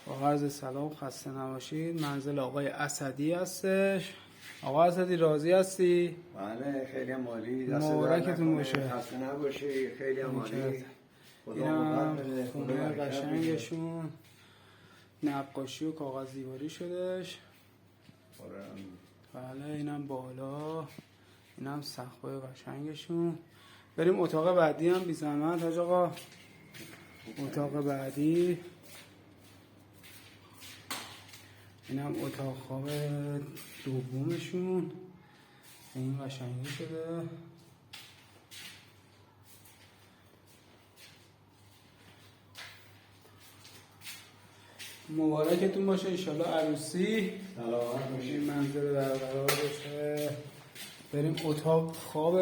با عرض سلام خسته نباشید. منزل آقای اسدی هستش. آقا اسدی راضی هستی؟ بله خیلی عالی. مبارکتون باشه. خسته نباشی. خیلی عالی. اینم خونه قشنگشون، نقاشی و کاغذ دیواری شدش. بله اینم بالا، اینم سقف‌های قشنگشون. بریم اتاق بعدی هم بی زحمت حاج آقا. اتاق بعدی اینم اتاق خواب دومشون، این قشنگی شده. مبارکتون باشه انشالله عروسی. سلامت باشید. منظر برقرار باشه. بریم اتاق خواب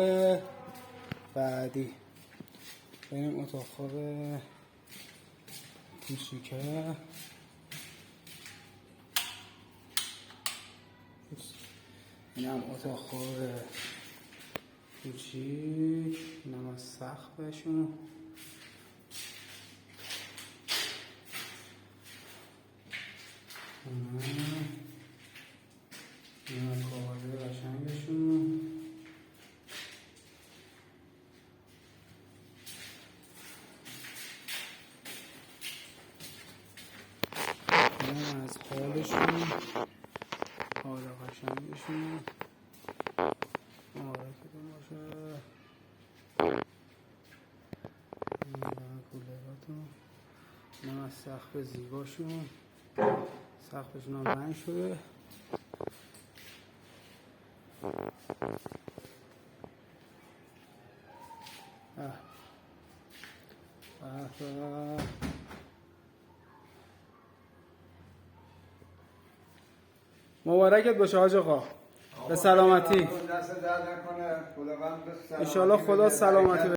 بعدی. بریم اتاق خواب کوچیکه. اینم اتاق خواب کوچیک، اینم از سقفشون. اینم کاغذ قشنگشون. اینم از حالشون، حال قشنگشون. مبارکتون باشه. اینم کولراتون. اینم از سقف زیباشون، سقفشون هم رنگ شده. مبارکت باشه حاج آقا، به سلامتی. دست درد نکنه. خداوند ان شاءالله خدا سلامتی